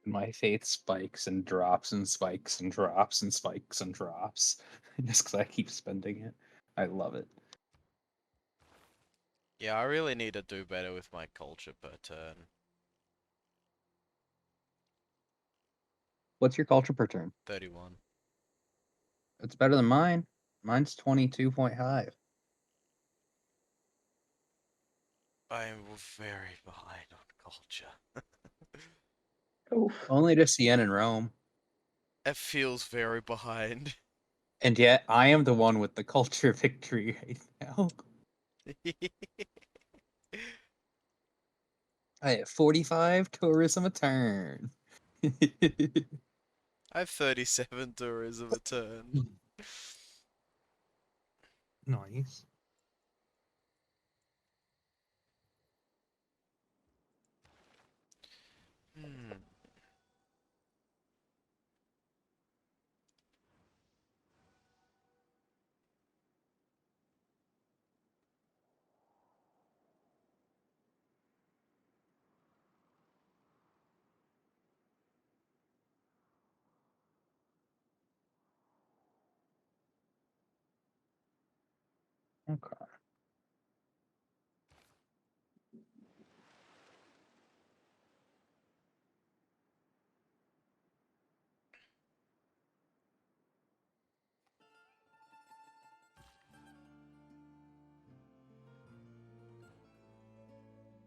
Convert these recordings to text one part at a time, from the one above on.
My faith spikes and drops and spikes and drops and spikes and drops just because I keep spending it. I love it. Yeah, I really need to do better with my culture per turn. What's your culture per turn? 31. It's better than mine. Mine's 22.5. I'm very behind on culture. Oof. Only to Siena and Rome. It feels very behind. And yet, I am the one with the culture victory right now. I have 45 tourism a turn. I have 37 tourism a turn. Nice. Hmm. Okay.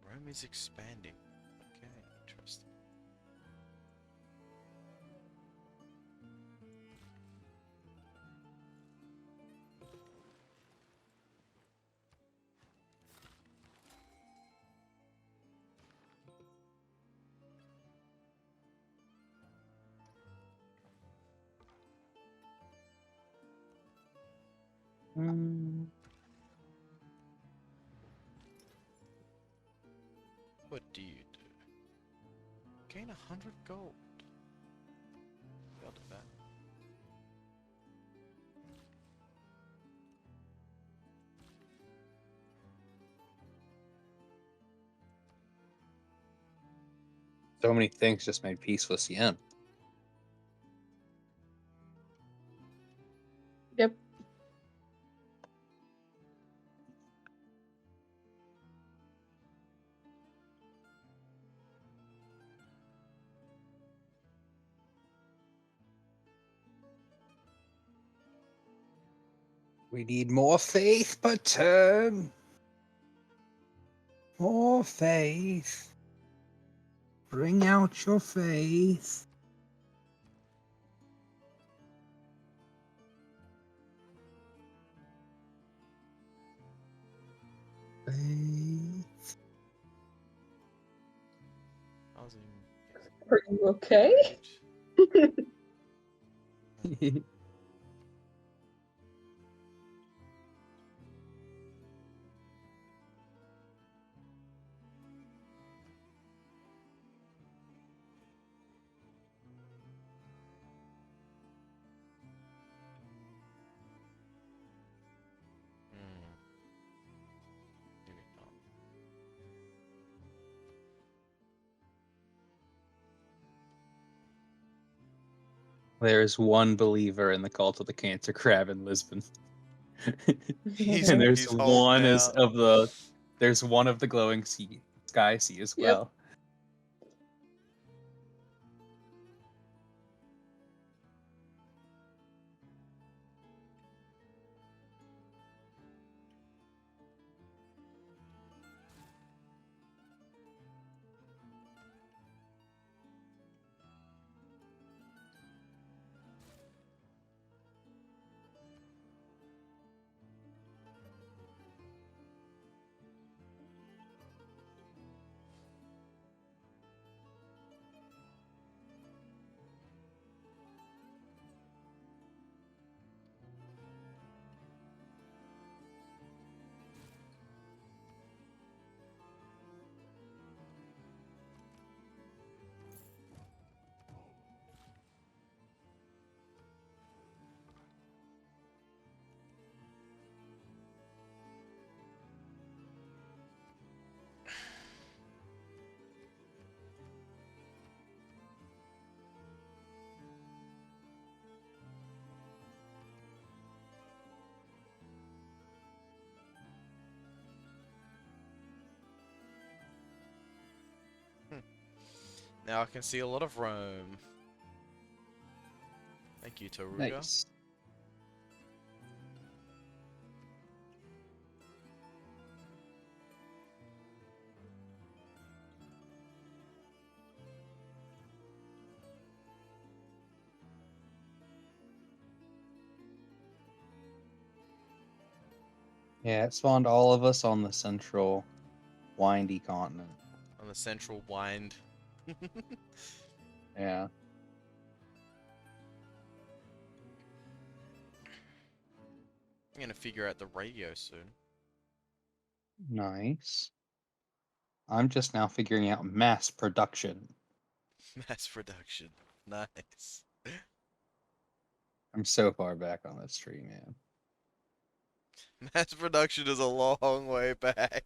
Rome is expanding. Okay, interesting. Mm, What do you do? Gain 100 gold. I'll do that. so many things just made peace with Siena. Yep. We need more faith per turn. More faith. Bring out your faith. Faith. Housing Are you okay? great. Hmm. Maybe not. There's one believer in the cult of the cancer crab in Lisbon. He's And he's holding out. there's one of the glowing sea sky sea as Yep. well. Now I can see a lot of Rome. Thank you, Taruga. Nice. Yeah, it spawned all of us on the central windy continent. On the central wind. Yeah. I'm gonna figure out the radio soon. Nice. I'm just now figuring out mass production. Mass production. Nice. I'm so far back on this tree, man. Mass production is a long way back.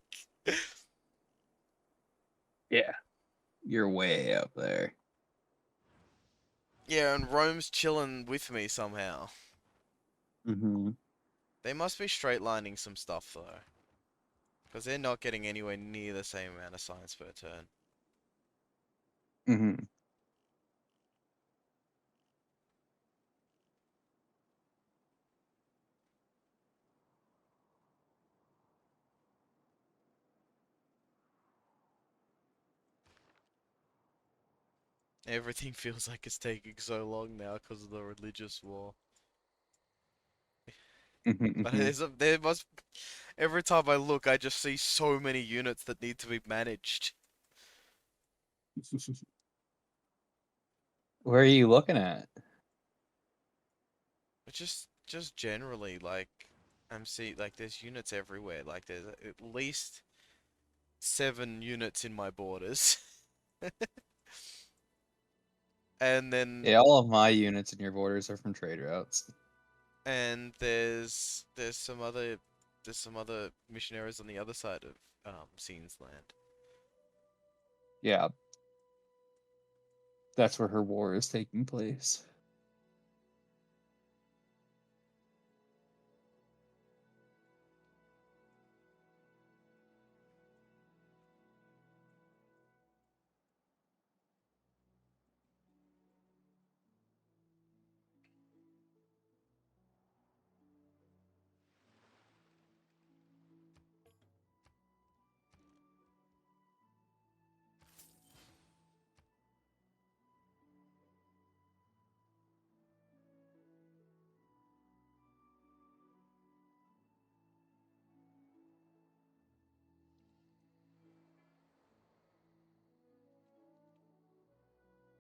Yeah. You're way up there. Yeah, and Rome's chilling with me somehow. Mm-hmm. They must be straight lining some stuff though. Because they're not getting anywhere near the same amount of science per turn. Mm-hmm. Everything feels like it's taking so long now because of the religious war. But Mm-hmm. there must... Every time I look, I just see so many units that need to be managed. Where are you looking at? But just generally, like, I'm seeing, like, there's units everywhere. Like, there's at least 7 units in my borders. And then, Yeah, all of my units in your borders are from trade routes. and there's some other missionaries on the other side of, Scene's land. Yeah. That's where her war is taking place.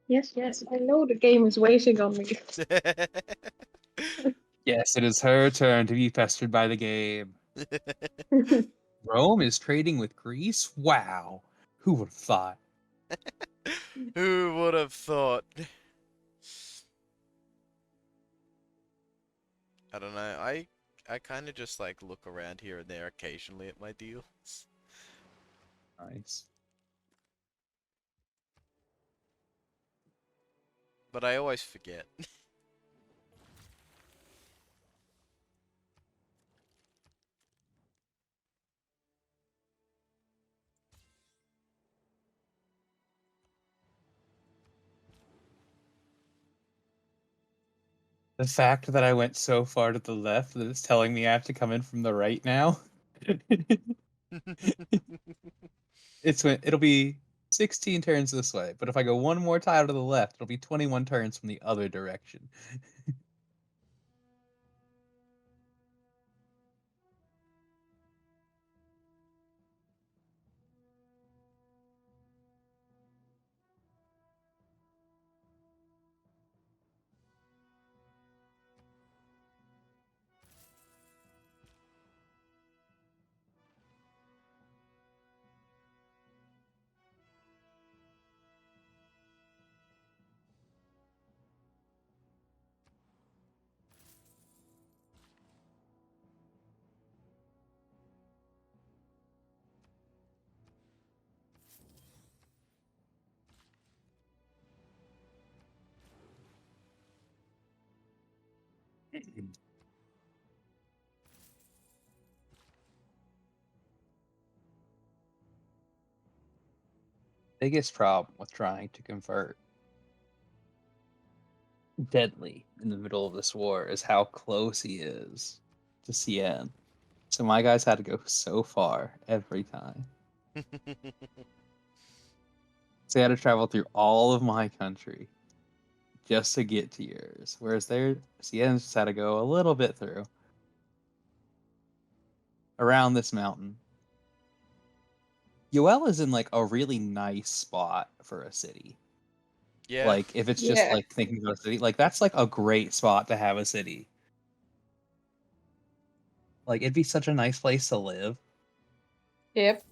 Yes, yes, I know the game is waiting on me. Yes, it is her turn to be pestered by the game. Rome is trading with Greece? Wow. Who would have thought? Who would have thought? I don't know. I kind of just like look around here and there occasionally at my deals, Nice. but I always forget. The fact that I went so far to the left that it's telling me I have to come in from the right now. It'll be 16 turns this way, but if I go one more tile to the left, it'll be 21 turns from the other direction. biggest problem with trying to convert Deadly in the middle of this war is how close he is to CN. So my guys had to go so far every time. So they had to travel through all of my country just to get to yours. Whereas their CN just had to go a little bit through around this mountain. Yoel is in like a really nice spot for a city. Yeah. Like if it's just Yeah. like thinking about a city, like that's like a great spot to have a city. Like it'd be such a nice place to live. Yep.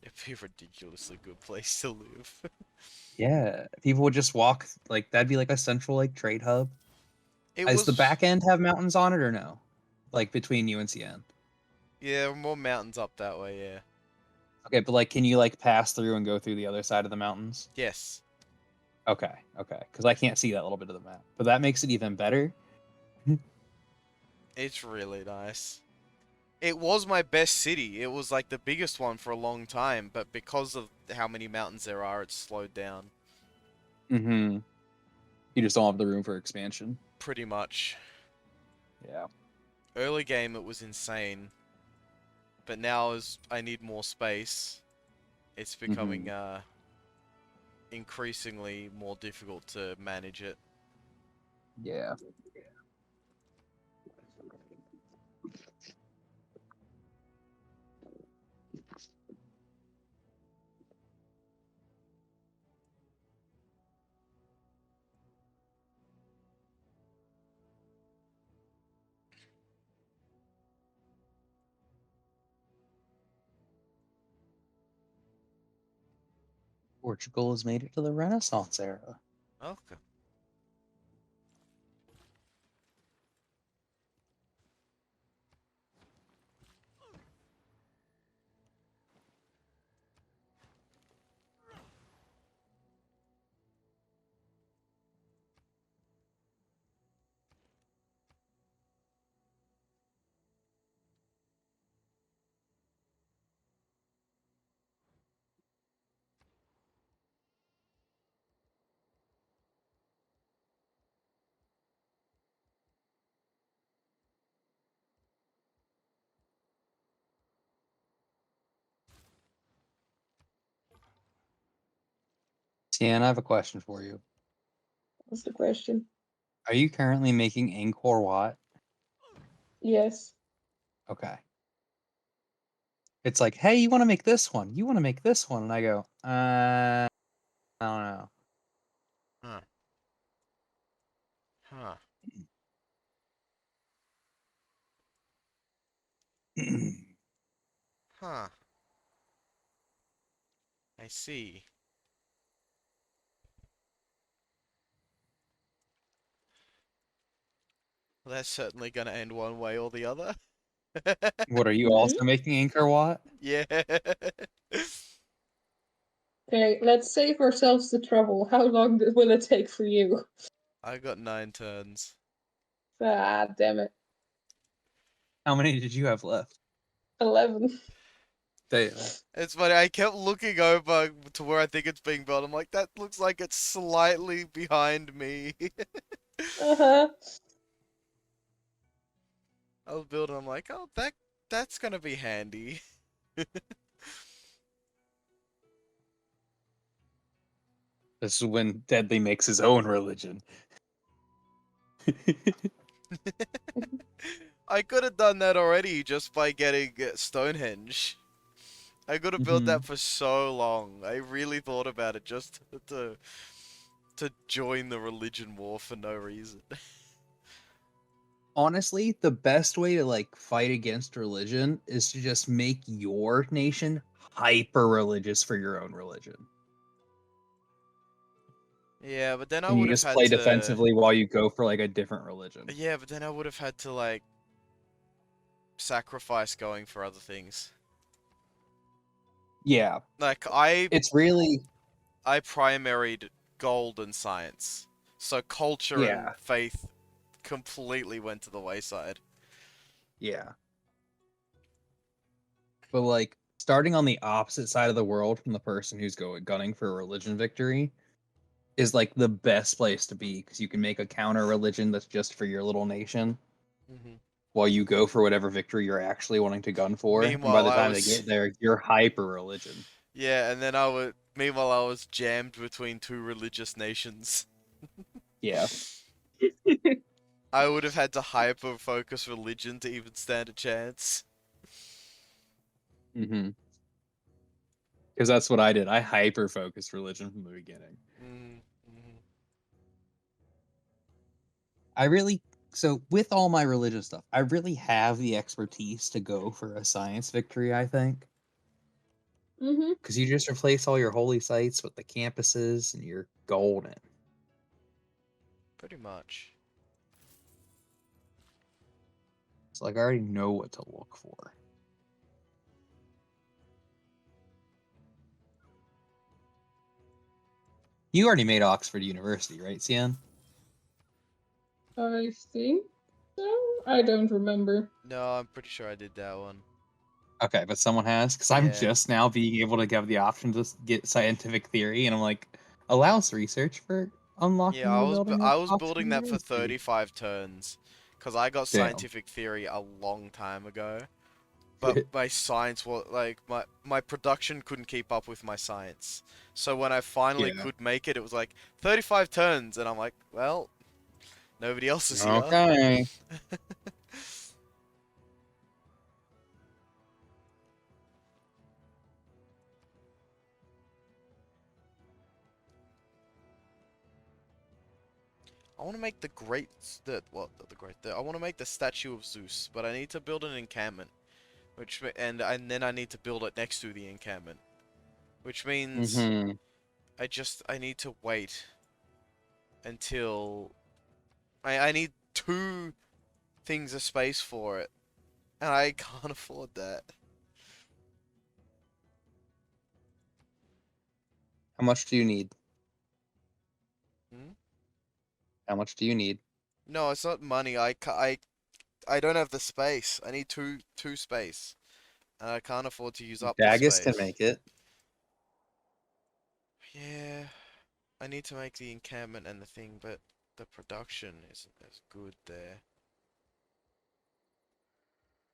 It'd be a ridiculously good place to live. Yeah, people would just walk like that'd be like a central like trade hub. It Does the was, back end have mountains on it or no? Like between you and CN? yeah, more mountains up that way, yeah. Okay, but like can you like pass through and go through the other side of the mountains? Yes. Okay, okay. Because I can't see that little bit of the map. But that makes it even better. It's really nice. It was my best city. It was like the biggest one for a long time, but because of how many mountains there are, it's slowed down. Mm-hmm. You just don't have the room for expansion. Pretty much. Yeah. Early game, it was insane. But now, as I need more space, it's becoming increasingly more difficult to manage it. Yeah. Portugal has made it to the Renaissance era. Okay. Tian, I have a question for you. What's the question? Are you currently making Angkor Wat? Yes. Okay. It's like, hey, you want to make this one? You want to make this one? And I go, I don't know. Huh. Huh. Huh. I see. Well, that's certainly gonna end one way or the other. What are you Mm-hmm. also making Angkor Wat? Yeah. Okay, let's save ourselves the trouble. How long will it take for you? I got 9 turns. Ah, damn it. How many did you have left? 11. Damn. It's funny, I kept looking over to where I think it's being built. I'm like, that looks like it's slightly behind me. Uh-huh. I was building, I'm like, oh, that's gonna be handy. This is when Deadly makes his own religion. I could have done that already just by getting Stonehenge. I could have built Mhm. that for so long. I really thought about it just to join the religion war for no reason. Honestly, the best way to like fight against religion is to just make your nation hyper religious for your own religion. Yeah, but then I And you would have just had play to. defensively while you go for like a different religion. Yeah, but then I would have had to like sacrifice going for other things. Yeah, Like I it's really I primaried gold and science. So culture and yeah, faith completely went to the wayside. yeah. But like starting on the opposite side of the world from the person who's gunning for a religion victory is like the best place to be because you can make a counter religion that's just for your little nation Hmm. while you go for whatever victory you're actually wanting to gun for. And by Meanwhile, the I time they was get there, you're hyper religion. yeah, and then meanwhile I was jammed between two religious nations. Yeah. I would have had to hyper focus religion to even stand a chance. Mm-hmm. Because that's what I did. I hyper focused religion from the beginning. Mm-hmm. I really so with all my religious stuff, I really have the expertise to go for a science victory, I think. Mm-hmm. Because you just replace all your holy sites with the campuses and you're golden. Pretty much. It's like I already know what to look for. You already made Oxford University, right, Cian? I think so. I don't remember. No, I'm pretty sure I did that one. Okay, but someone has because I'm Yeah. just now being able to have the option to get scientific theory, and I'm like, allows research for Yeah, unlocking the building of I was Oxford building that for University. 35 turns, because I got Damn. scientific theory a long time ago. But my science was like my production couldn't keep up with my science. So when I finally Yeah. could make it, it was like 35 turns, and I'm like, well, nobody else is here. Okay. I want to make the I want to make the statue of Zeus, but I need to build an encampment, and then I need to build it next to the encampment, which means Mm-hmm. I need to wait until I need two things of space for it, and I can't afford that. How much do you need? Hmm? How much do you need? No, it's not money. I don't have the space. I need two space, and I can't afford to use up the Daggis can space. make it. Yeah, I need to make the encampment and the thing, but the production isn't as good there.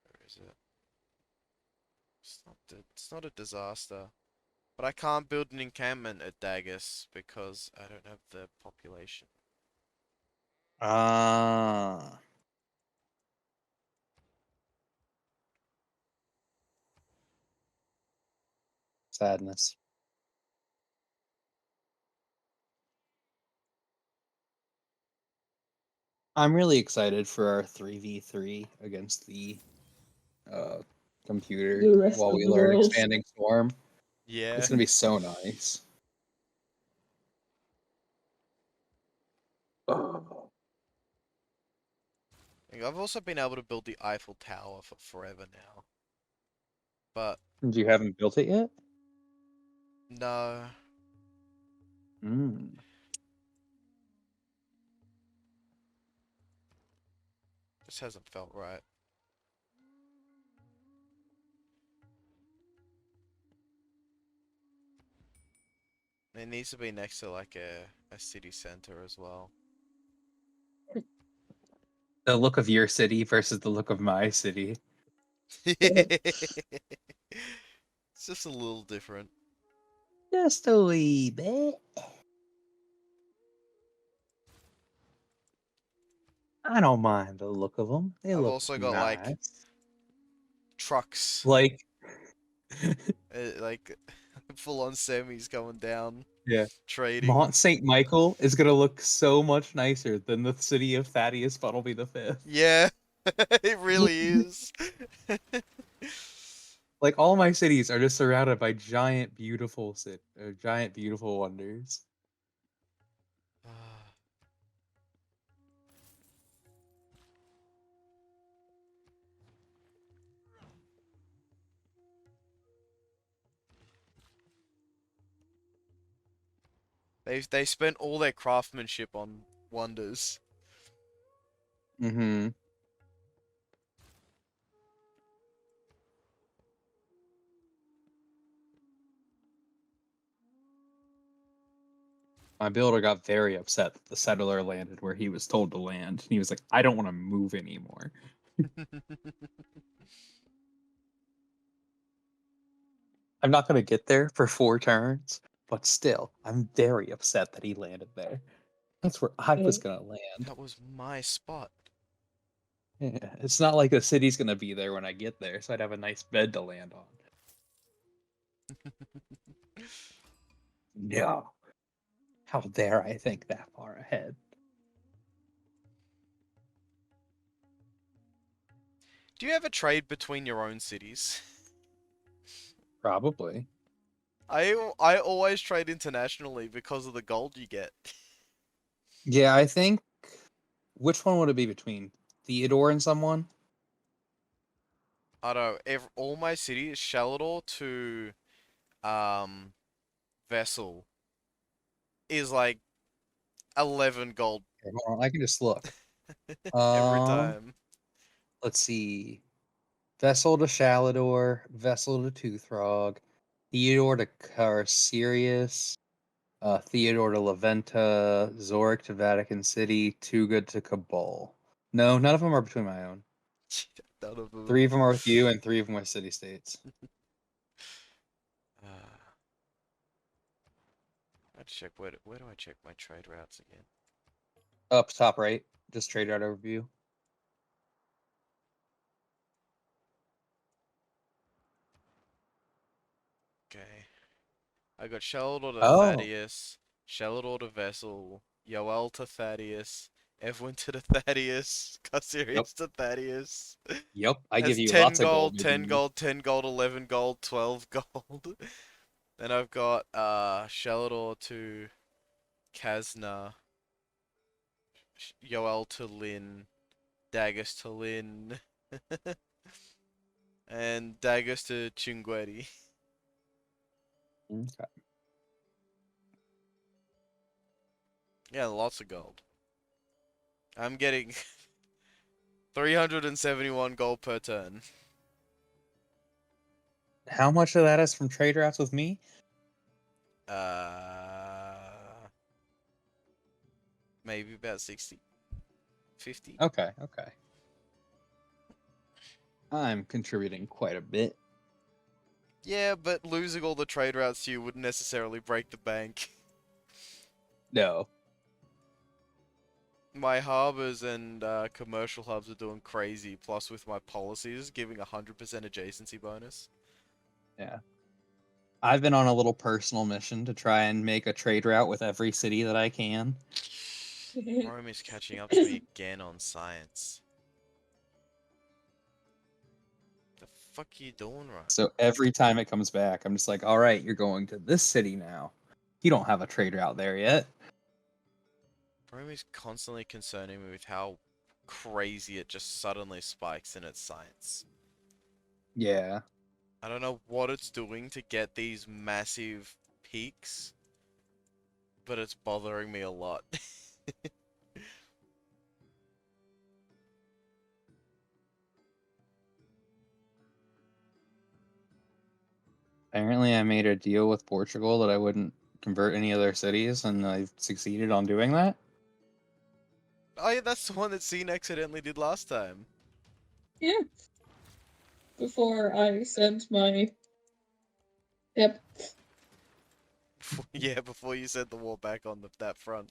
Where is it? It's not a disaster. But I can't build an encampment at Daggis because I don't have the population. Ah, sadness. I'm really excited for our 3v3 against the uh, computer The rest while of we the learn world. Expanding Storm. Yeah. It's gonna be so nice. Oh. I've also been able to build the Eiffel Tower for forever now. But And you haven't built it yet? no, Mm. this hasn't felt right. It needs to be next to like a city center as well. The look of your city versus the look of my city. It's just a little different. Just a wee bit. I don't mind the look of them. They I've look also got like nice. trucks, Like, like full on semis going down, yeah, trading. Mont Saint Michael is gonna look so much nicer than the city of Thaddeus Buttleby the Fifth. Yeah, it really is. Like all my cities are just surrounded by giant beautiful wonders. They spent all their craftsmanship on wonders. Mm-hmm. My builder got very upset that the settler landed where he was told to land. And he was like, I don't want to move anymore. I'm not going to get there for 4 turns, but still, I'm very upset that he landed there. That's where I was going to land. That was my spot. Yeah, it's not like the city's going to be there when I get there, so I'd have a nice bed to land on. No. How dare I think that far ahead? Do you ever trade between your own cities? Probably. I always trade internationally because of the gold you get. Yeah, I think. Which one would it be between Theodore and someone? I don't know. All my cities, Shalador to um Vessel, is like 11 gold Okay, hold on, I can just look. every Um, time. let's see. Vessel to Shalador, Vessel to Toothrog, Theodore to Carcerius, Theodore to Laventa, Zorik to Vatican City, Too Good to Cabal. No, none of them are between my own. None of them. 3 of them are with you, and 3 of them are city states. I check where do I check my trade routes again? Up top right, just trade route overview. Okay. I got Sheldor to Oh, Thaddeus, Sheldor to Vessel, Yoel to Thaddeus, Evelyn to Thaddeus, yep, Cassirius to Thaddeus. yep. I give That's you 10 lots of gold, gold, maybe 10 you. gold, 10 gold, 11 gold, 12 gold. Then I've got Sheldor to Kazna, Yoel to Lin, Daggers to Lin, and Daggers to Chungweri. Okay. Yeah, lots of gold. I'm getting 371 gold per turn. How much of that is from trade routes with me? Maybe about 60, 50. Okay, okay. I'm contributing quite a bit. Yeah, but losing all the trade routes to you wouldn't necessarily break the bank. No. My harbors and commercial hubs are doing crazy, plus with my policies giving 100% adjacency bonus. Yeah. I've been on a little personal mission to try and make a trade route with every city that I can. Rome is catching up to me again on science. The fuck are you doing, Rome? So every time it comes back, I'm just like, all right, you're going to this city now. You don't have a trade route there yet. Rome is constantly concerning me with how crazy it just suddenly spikes in its science. Yeah. I don't know what it's doing to get these massive peaks, but it's bothering me a lot. Apparently, I made a deal with Portugal that I wouldn't convert any other cities, and I've succeeded on doing that. Oh yeah, that's the one that Scene accidentally did last time. Yeah. Before I sent my. Yep. Yeah, before you sent the war back on that front.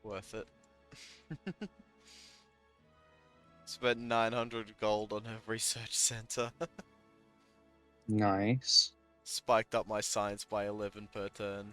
Worth it. Spent 900 gold on a research center. Nice. Spiked up my science by 11 per turn.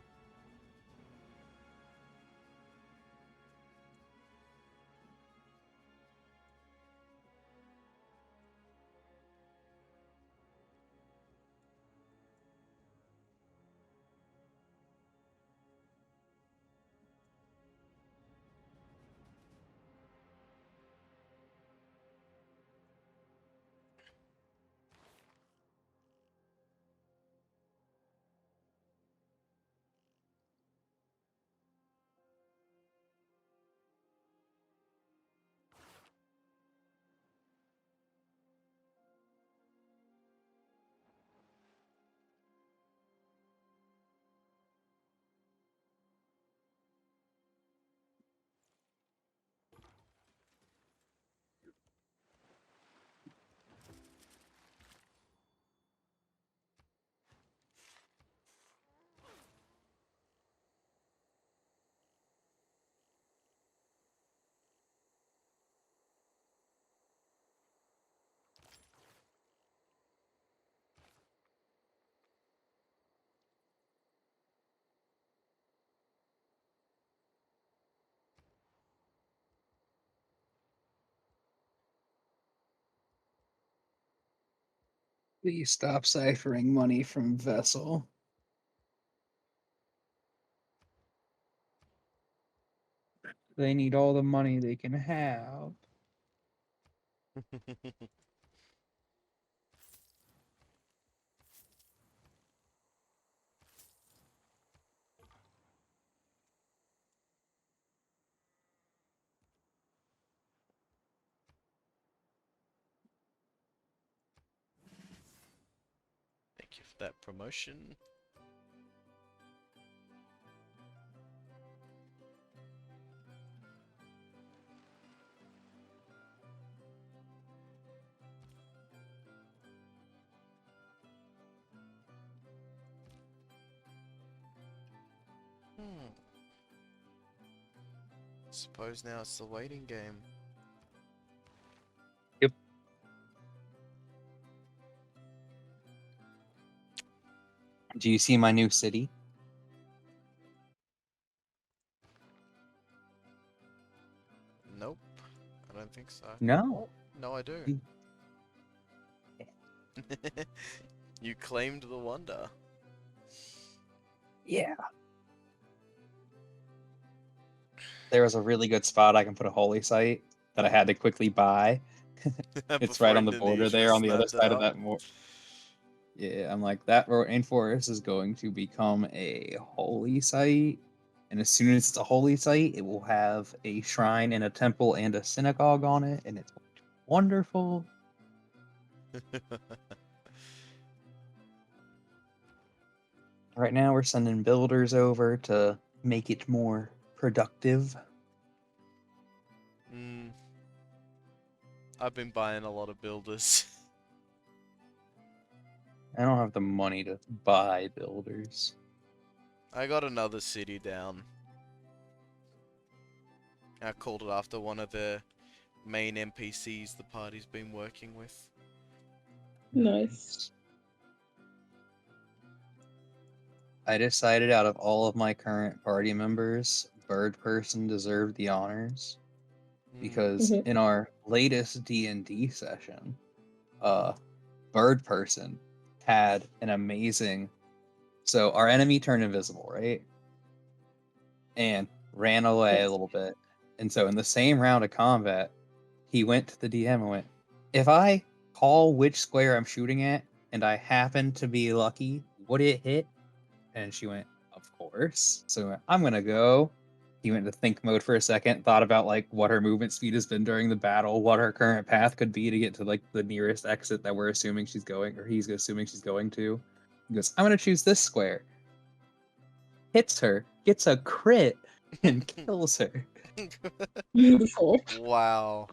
Please stop ciphering money from Vessel. They need all the money they can have. Thank you for that promotion. Suppose now it's the waiting game. Yep. Do you see my new city? Nope. I don't think so. No. No, I do. You claimed the wonder. Yeah. There was a really good spot I can put a holy site that I had to quickly buy. It's right Before on the border Indonesia there on the other snapped it side of up. that Yeah, I'm like, that rainforest is going to become a holy site. And as soon as it's a holy site, it will have a shrine and a temple and a synagogue on it, and it's wonderful. Right now, we're sending builders over to make it more productive. I've been buying a lot of builders. I don't have the money to buy builders. I got another city down. I called it after one of the main NPCs the party's been working with. Nice. I decided out of all of my current party members, Bird Person deserved the honors because Mhm. in our latest D&D session, Bird Person had an amazing. So our enemy turned invisible, right? And ran away Yes. a little bit. And so in the same round of combat, he went to the DM and went, "If I call which square I'm shooting at and I happen to be lucky, would it hit?" And she went, "Of course." So he went, "I'm gonna go." He went into think mode for a second, thought about like what her movement speed has been during the battle, what her current path could be to get to like the nearest exit that we're assuming she's going, or he's assuming she's going to. He goes, "I'm gonna choose this square." Hits her, gets a crit, and kills her. Beautiful. Wow.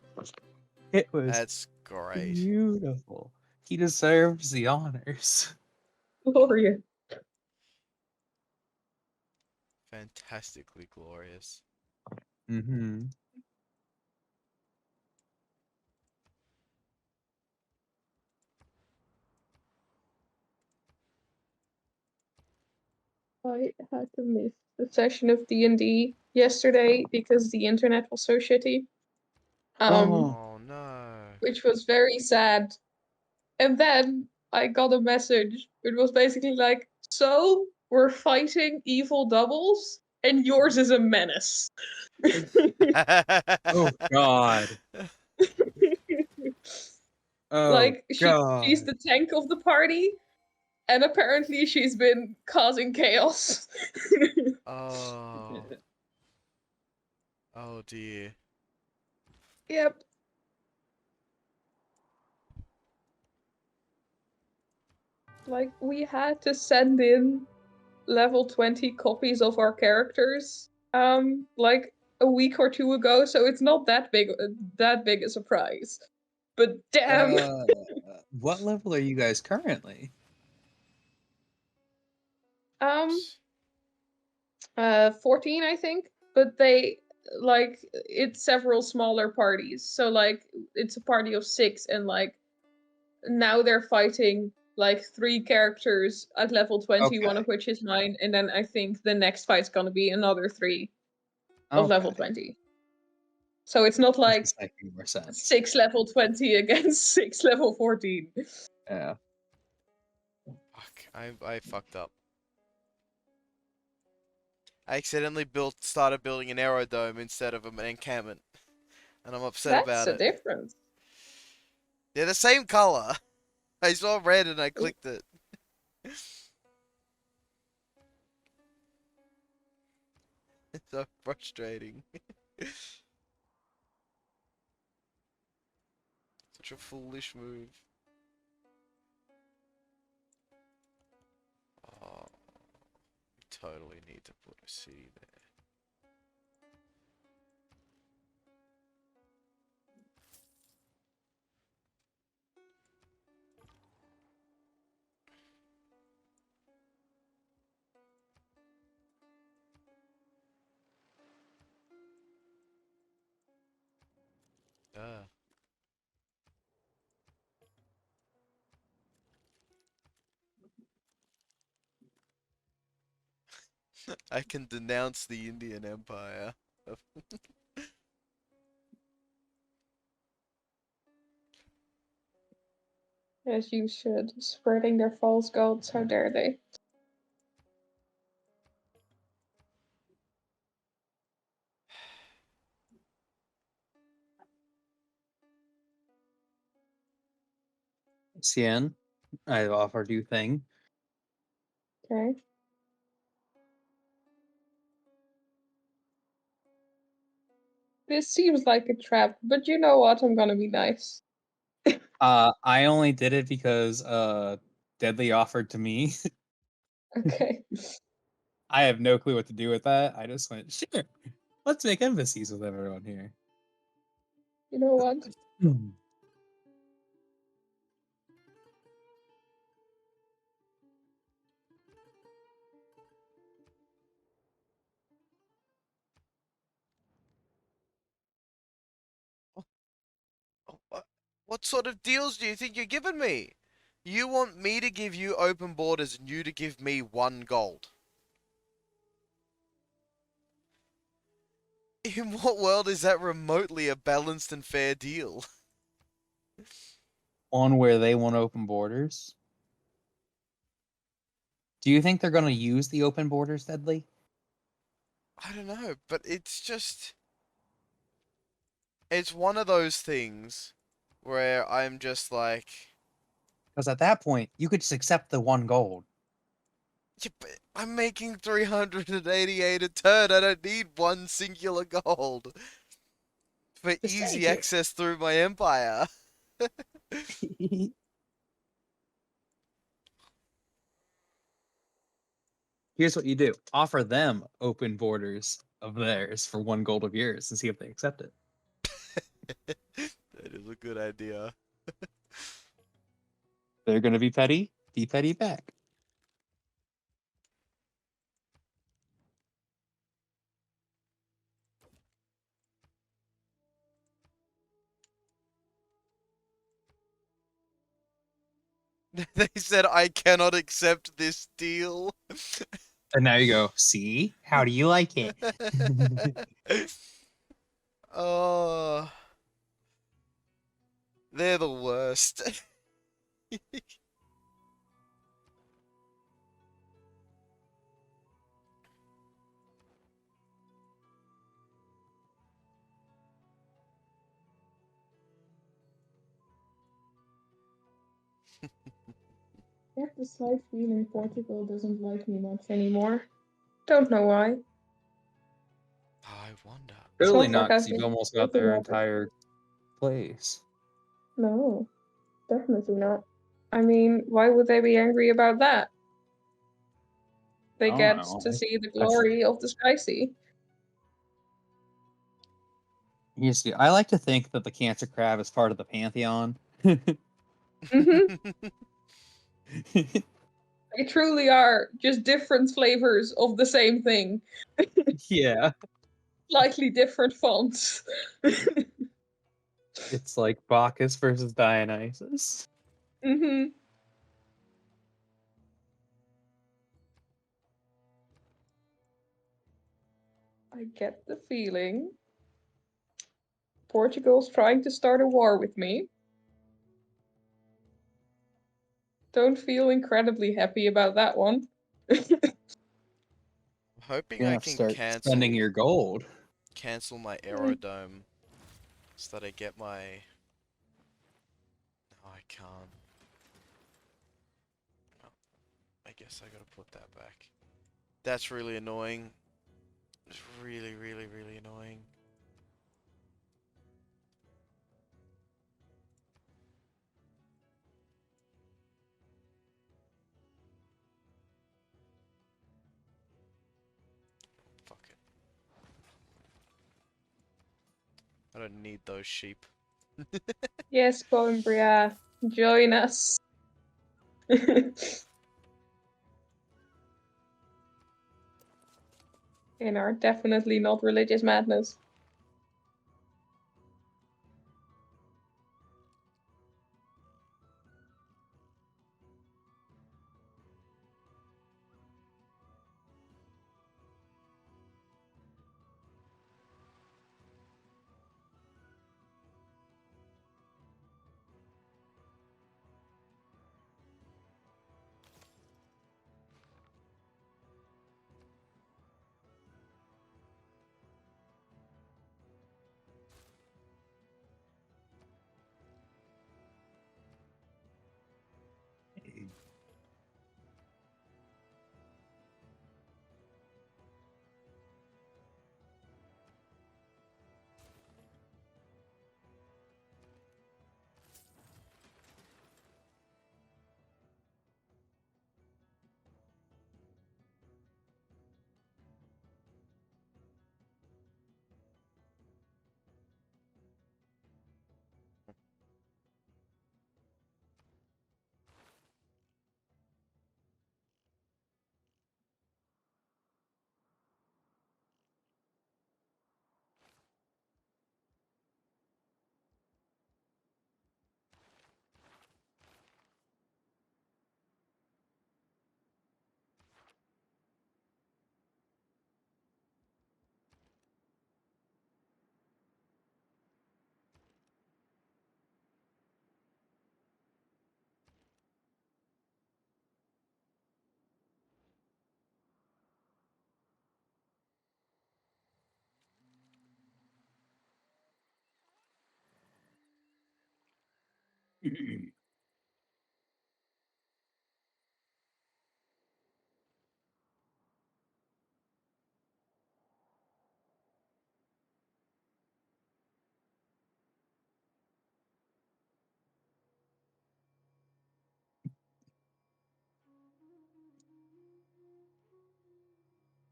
It was That's great. beautiful. He deserves the honors. Glorious. Fantastically glorious. Mm-hmm. I had to miss the session of D&D yesterday because the internet was so shitty. Oh. Oh no. Which was very sad. And then I got a message. It was basically like, so we're fighting evil doubles, and yours is a menace. Oh God. Oh Like she's God. the tank of the party, and apparently she's been causing chaos. Oh. Oh dear. Yep. Like we had to send in level 20 copies of our characters like a week or two ago, so it's not that big a surprise. But damn. What level are you guys currently? um 14 I think, but they like it's several smaller parties. So like it's a party of 6, and like now they're fighting like 3 characters at level 20, one Okay. of which is mine, and then I think the next fight's gonna be another 3 of level Okay. 20. So it's not This like is making more sense. 6 level 20 against 6 level 14. Yeah. Fuck. I fucked up. I accidentally started building an aerodome instead of an encampment. And I'm upset That's about a it. difference. They're the same color. I saw red and I clicked it. It's so frustrating. Such a foolish move. Oh, we totally need to put a city there. Ah. I can denounce the Indian Empire. As you should. Spreading their false gods, how dare they? Cien, I've offered you thing. Okay. This seems like a trap, but you know what? I'm gonna be nice. I only did it because Deadly offered to me. Okay. I have no clue what to do with that. I just went, sure, let's make embassies with everyone here. You know what? What sort of deals do you think you're giving me? You want me to give you open borders and you to give me 1 gold. In what world is that remotely a balanced and fair deal? On where they want open borders. Do you think they're going to use the open borders, Deadly? I don't know, but it's just... It's one of those things where I'm just like... Because at that point, you could just accept the 1 gold. Yeah, but I'm making 388 a turn. I don't need one singular gold for Just easy take it. access through my empire. Here's what you do: offer them open borders of theirs for 1 gold of yours and see if they accept it. That is a good idea. They're going to be petty back. They said I cannot accept this deal. And now you go, see? How do you like it? Oh, they're the worst. I have the slight feeling Portugal doesn't like me much anymore. Don't know why. I wonder. It's Really not not, because you've sarcastic. almost got Nothing their about it. entire place. No, definitely not. I mean, why would they be angry about that? They I don't get know. to see the I glory of the Sky Sea. You see, I like to think that the cancer crab is part of the pantheon. Mm-hmm. They truly are just different flavors of the same thing. Yeah. Slightly different fonts. It's like Bacchus versus Dionysus. Mm-hmm. I get the feeling Portugal's trying to start a war with me. Don't feel incredibly happy about that one. Hoping You I have to can start spending your gold. cancel my aerodome so that I get my. No, I can't. Oh, I guess I gotta put that back. That's really annoying. It's really, really, really annoying. Fuck it. I don't need those sheep. Yes, Coimbria, join us. In our definitely not religious madness.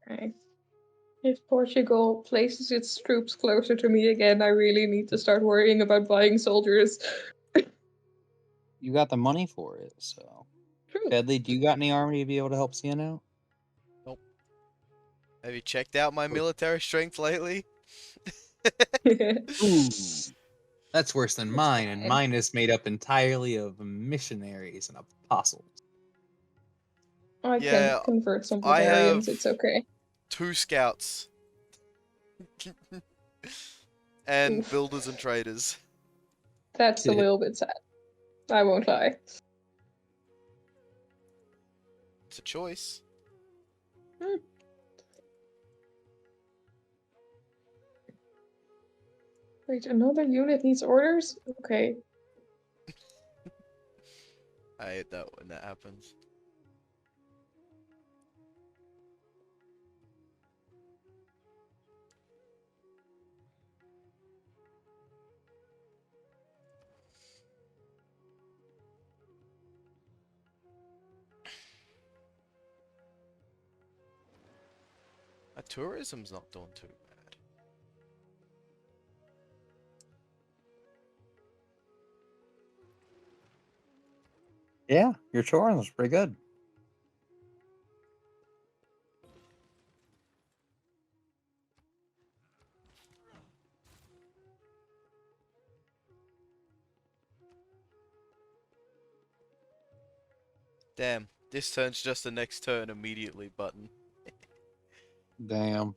Okay. If Portugal places its troops closer to me again, I really need to start worrying about buying soldiers. You got the money for it, so. True. Deadly, do you got any army to be able to help Sian out? Nope. Have you checked out my military strength lately? Ooh. That's worse than It's mine, and fine. mine is made up entirely of missionaries and apostles. I can Yeah, convert some I barbarians, have it's okay. 2 scouts. And Oof. builders and traders. That's a little bit sad. I won't lie. It's a choice. Hmm. Wait, another unit needs orders? Okay. I hate that when that happens. My tourism's not doing too bad. Yeah, your tourism was pretty good. Damn, this turn's just the next turn immediately button. Damn.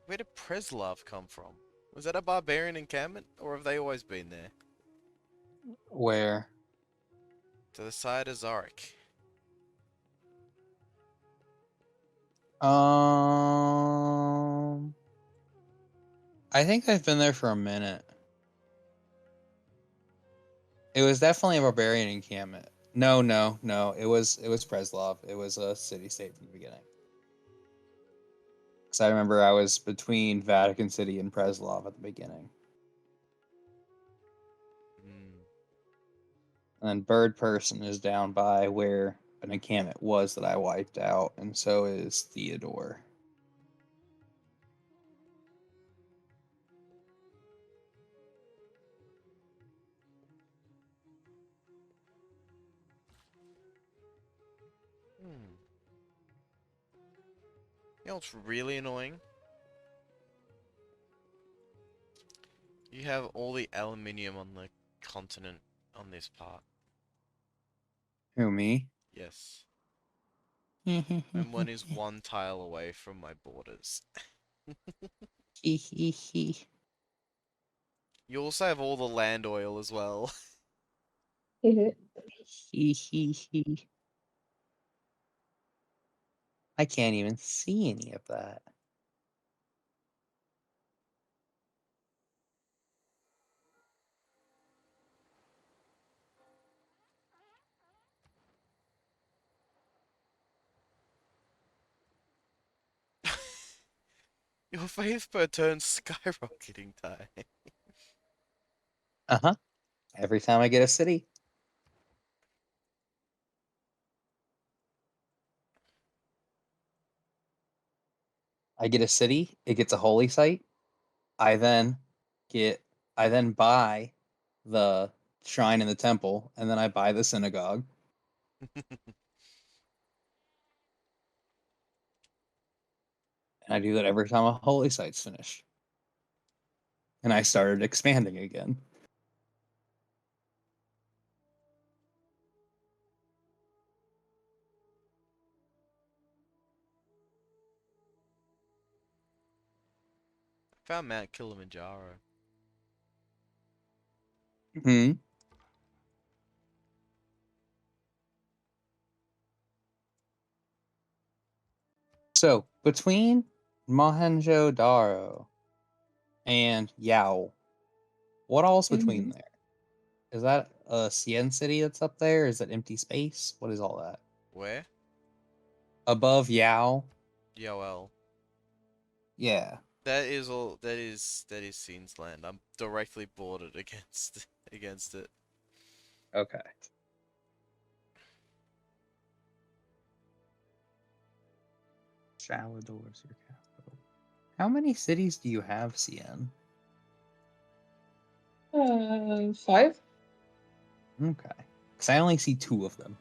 Where did Preslav come from? Was that a barbarian encampment, or have they always been there? Where? To the side of Zarek. I think I've been there for a minute. It was definitely a barbarian encampment. No. It was Preslov. It was a city state from the beginning. Because I remember I was between Vatican City and Preslov at the beginning. Hmm. And then Bird Person is down by where an encampment was that I wiped out, and so is Theodore. Hmm. You know what's really annoying? You have all the aluminium on the continent on this part. Who, me? Yes. Hee And one is one tile away from my borders. hee hee. You also have all the land oil as well. Hee hee. I can't even see any of that. Your faith per turn skyrocketing time. Uh huh. Every time I get a city. I get a city, it gets a holy site. I then get I then buy the shrine in the temple, and then I buy the synagogue. And I do that every time a holy site's finished. And I started expanding again. Found Mount Kilimanjaro. Hmm. So between Mohenjo-daro and Yao, what all's between Mhm. there? Is that a Cien city that's up there? Is that empty space? What is all that? Where? Above Yao? Yoel. Yeah. That is all. That is Scene's land. I'm directly bordered against it. Okay. Shalador's your capital. How many cities do you have, Cien? 5? Okay. Because I only see 2 of them.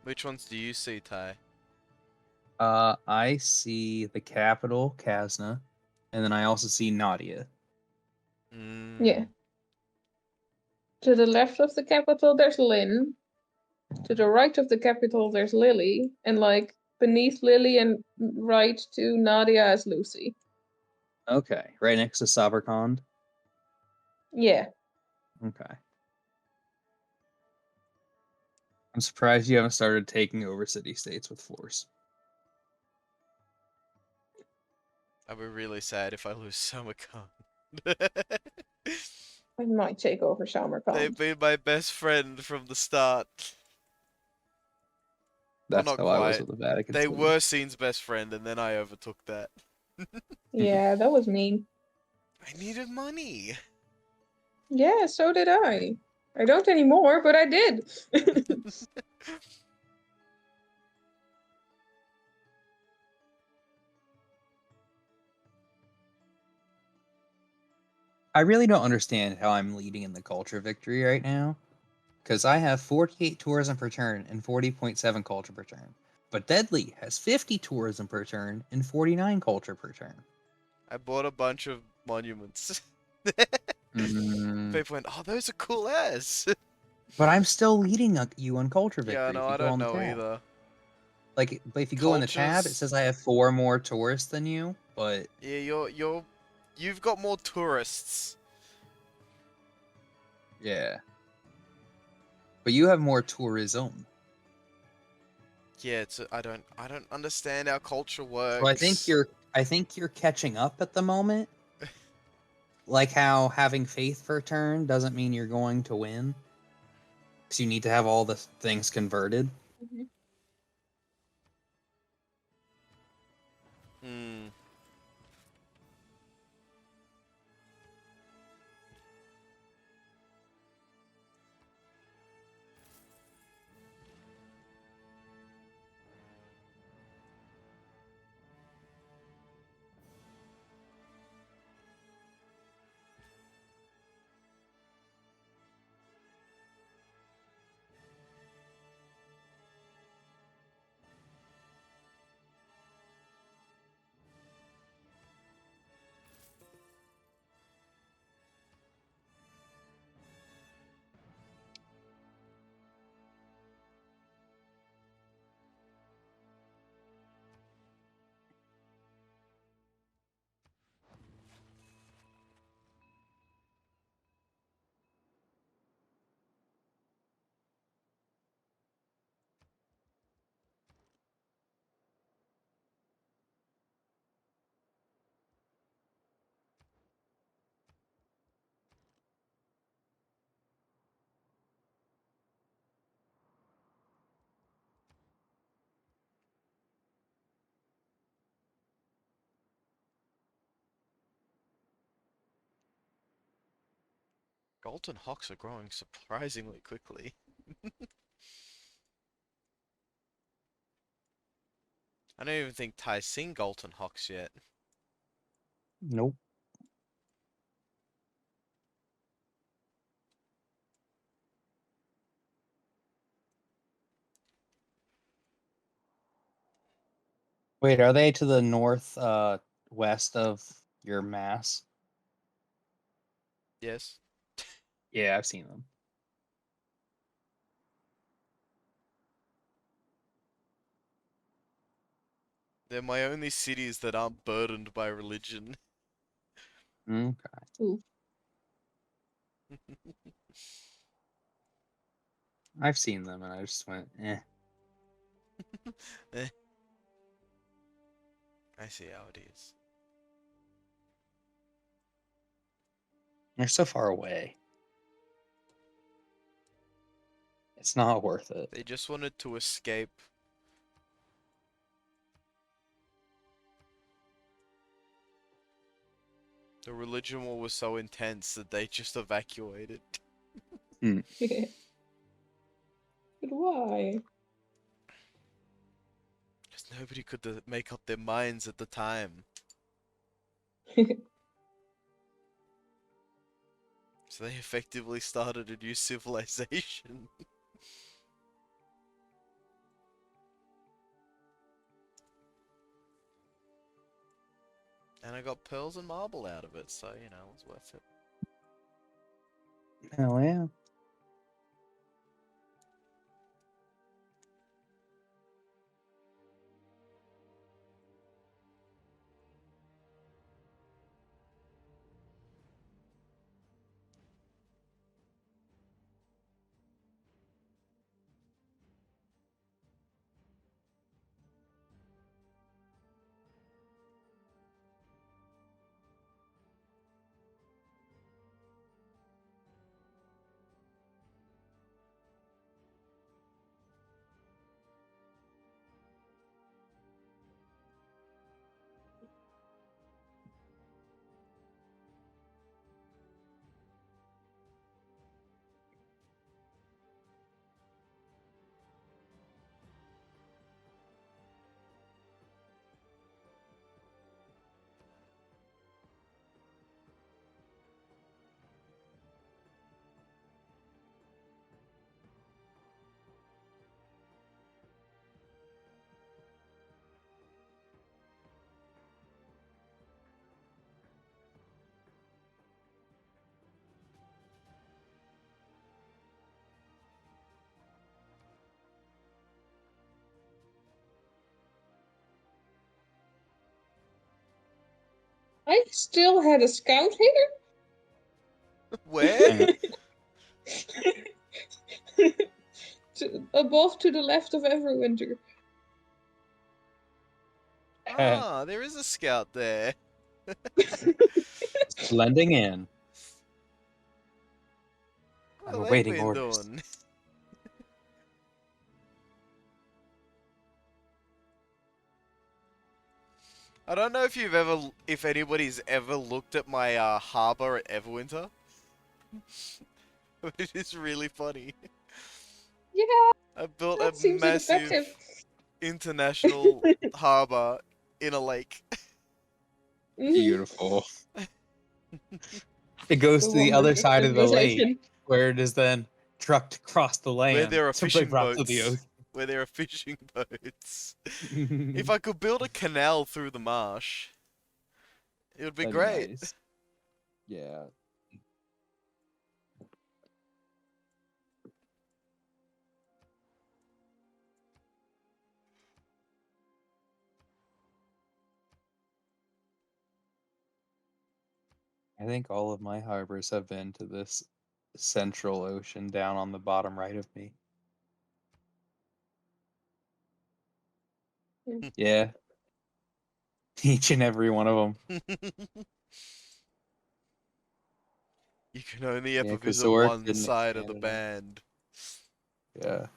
Which ones do you see, Ty? I see the capital, Kasna, and then I also see Nadia. Yeah. Mm. To the left of the capital, there's Lynn. To the right of the capital, there's Lily. And, like, beneath Lily and right to Nadia is Lucy. Okay. Right next to Saberkand. Yeah. Okay. I'm surprised you haven't started taking over city-states with force. I'd be really sad if I lose Samarkand. I might take over They've Samarkand. been my best friend from the start. Well, That's not how I was quite. with the Vatican They City. were Scene's best friend, and then I overtook that. Yeah, that was mean. I needed money. Yeah, so did I. I don't anymore, but I did. I really don't understand how I'm leading in the culture victory right now. Because I have 48 tourism per turn and 40.7 culture per turn. But Deadly has 50 tourism per turn and 49 culture per turn. I bought a bunch of monuments. Mm, People went, oh, those are cool as. but I'm still leading you on culture Yeah, victory no, if you I go don't on the know tab. either. Like, but if you go in the tab, it Cultures. says I have 4 more tourists than you, but Yeah, you've got more tourists. yeah. But you have more tourism. Yeah, I don't understand how culture So works. I think you're catching up at the moment. Like how having faith for a turn doesn't mean you're going to win. Because you need to have all the things converted. Mhm. Hmm. Galton Hawks are growing surprisingly quickly. I don't even think Ty's seen Galton Hawks yet. Nope. Wait, are they to the north west of your mass? Yes. Yeah, I've seen them. They're my only cities that aren't burdened by religion. Okay. Ooh. I've seen them and I just went, eh. Eh, I see how it is. They're so far away. It's not worth it. They just wanted to escape. The religion war was so intense that they just evacuated. Hmm. But why? Because nobody could make up their minds at the time. So they effectively started a new civilization. And I got pearls and marble out of it, so, you know, it was worth it. Hell yeah. I still had a scout Where? here. Above to the left of Everwinter. Ah, there is a scout there. Blending in. What I'm have they awaiting been orders. doing? I don't know if anybody's ever looked at my harbor at Everwinter, but it is really funny. Yeah, I built a that seems massive ineffective. international harbor in a lake. Beautiful. It goes The to the wonders other of side of the lake, civilization. where it is then trucked across the Where land there are to be fishing brought to the boats. Where there are fishing boats. If ocean. I could build a canal through the marsh, it would be That'd be great. nice. Yeah. I think all of my harbors have been to this central ocean down on the bottom right of me. Yeah, each and every one of them. You can only Yeah, ever because visit Zork one didn't side of expand the enough. band. Yeah.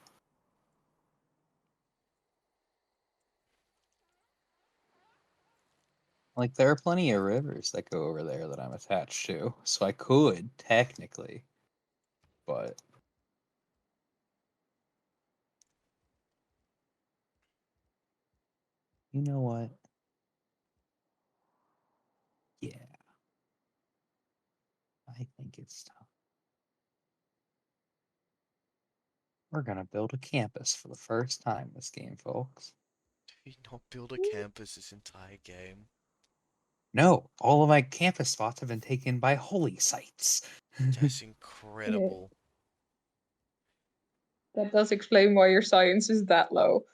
Like, there are plenty of rivers that go over there that I'm attached to, so I could, technically. But you know what? Yeah, I think it's time. We're gonna build a campus for the first time this game, folks. Did he not build a campus this entire game? No, all of my campus spots have been taken by holy sites. That's Yeah, incredible. that does explain why your science is that low.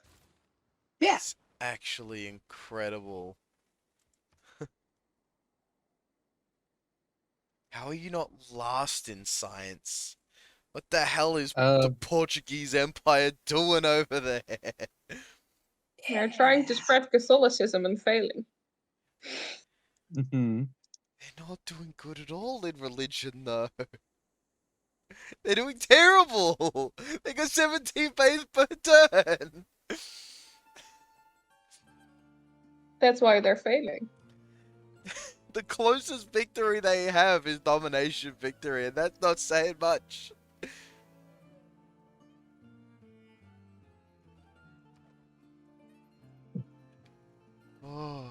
Yeah. It's actually incredible. How are you not last in science? What the hell is the Uh, Portuguese Empire doing over there? They're trying to spread Catholicism and failing. hmm They're not doing good at all in religion, though. They're doing terrible. They got 17 base per turn. That's why they're failing. The closest victory they have is domination victory, and that's not saying much. Oh.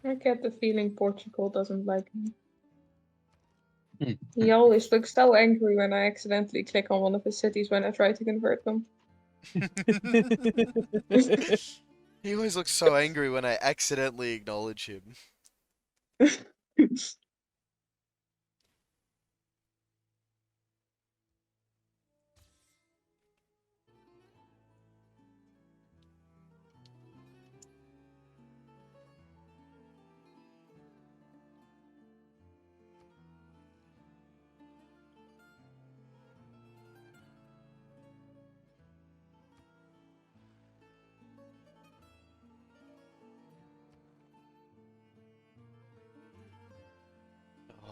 I get the feeling Portugal doesn't like me. Hmm. He always looks so angry when I accidentally click on one of his cities when I try to convert them. He always looks so angry when I accidentally acknowledge him.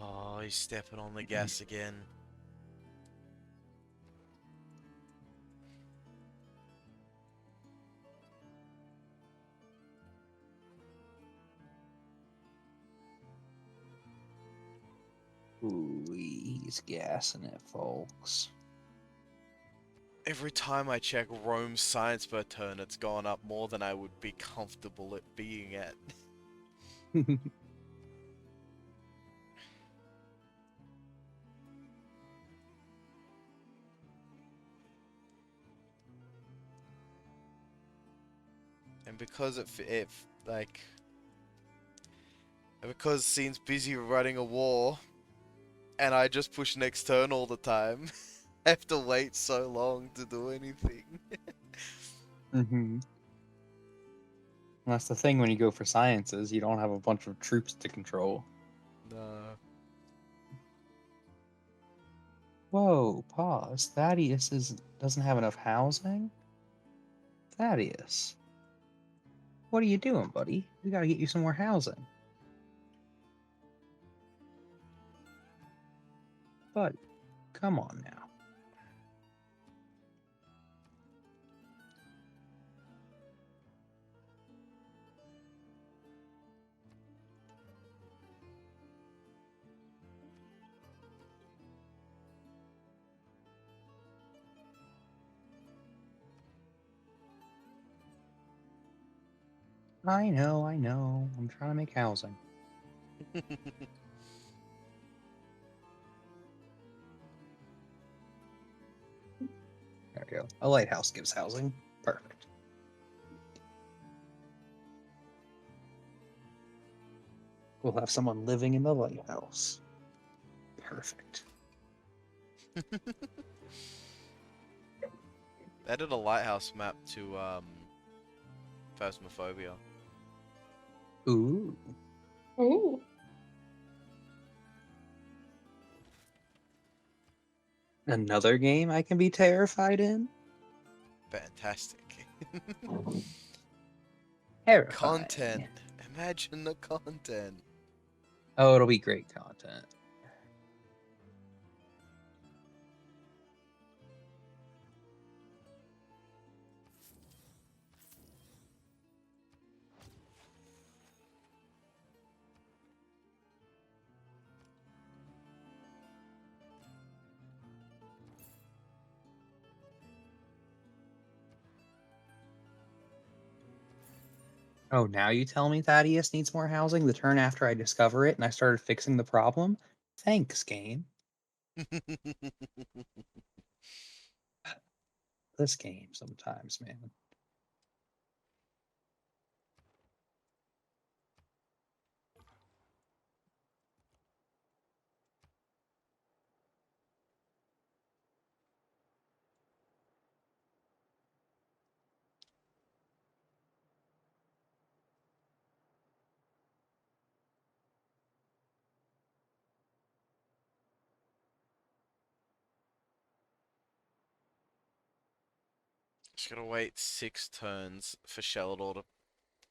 Oh, he's stepping on the gas again. Ooh, he's gassing it, folks. Every time I check Rome's science per turn, it's gone up more than I would be comfortable at being at. And because because Scene's busy running a war, and I just push next turn all the time, I have to wait so long to do anything. Mm-hmm. That's the thing when you go for sciences, you don't have a bunch of troops to control. No. Whoa, pause. Doesn't have enough housing? Thaddeus. What are you doing, buddy? We gotta get you some more housing. Buddy, come on now. I know. I'm trying to make housing. There we go. A lighthouse gives housing. Perfect. We'll have someone living in the lighthouse. Perfect. They added a lighthouse map to Phasmophobia. Ooh. Ooh. Another game I can be terrified in? Fantastic. Terrifying. Content. Imagine the content. Oh, it'll be great content. Oh, now you tell me Thaddeus needs more housing the turn after I discover it and I started fixing the problem? Thanks, game. This game sometimes, man. Just gotta wait 6 turns for Sheldor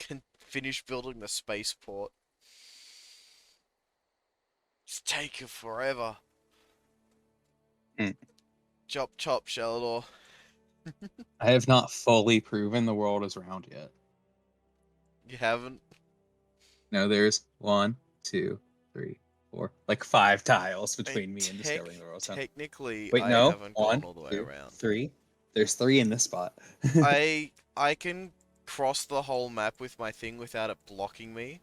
to finish building the spaceport. It's taking forever. Hmm. Chop chop, Sheldor. I have not fully proven the world is round yet. You haven't? No, there's 1, 2, 3, 4, like 5 tiles I between me and discovering the world's round. technically, Wait, I no. haven't 1, gone all the way 2, around. 3. There's 3 in this spot. I can cross the whole map with my thing without it blocking me.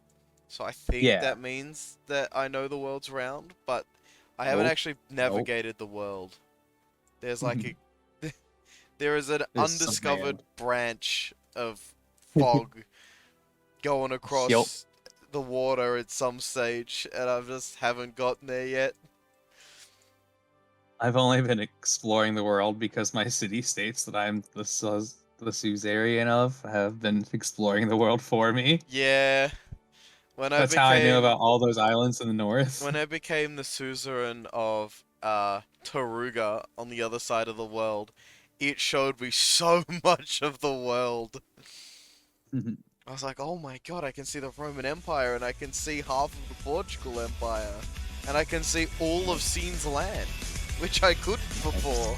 So I think Yeah. that means that I know the world's round, but I haven't Nope. actually navigated the world. There's like a there is an There's some undiscovered land. branch of fog going Yup. across the water at some stage, and I just haven't gotten there yet. I've only been exploring the world because my city states that I'm the suzerain of have been exploring the world for me. Yeah, when I That's how I knew became about all those islands in the north. when I became the suzerain of Taruga on the other side of the world, it showed me so much of the world. I was like, oh my god, I can see the Roman Empire, and I can see half of the Portugal Empire, and I can see all of Scene's land, which I couldn't before.